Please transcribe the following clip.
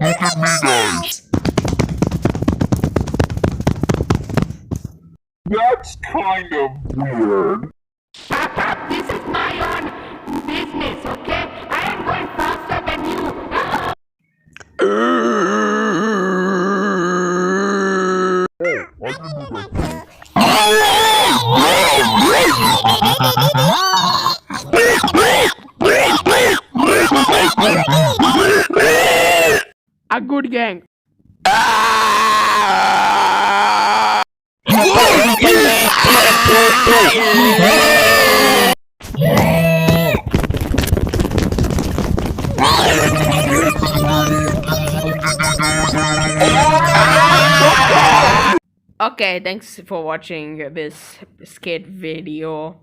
Look at me, guys. That's kind of weird. Papa, this is my own business, okay? I am going faster than you. I can do that. A good gang. Okay, thanks for watching this skate video.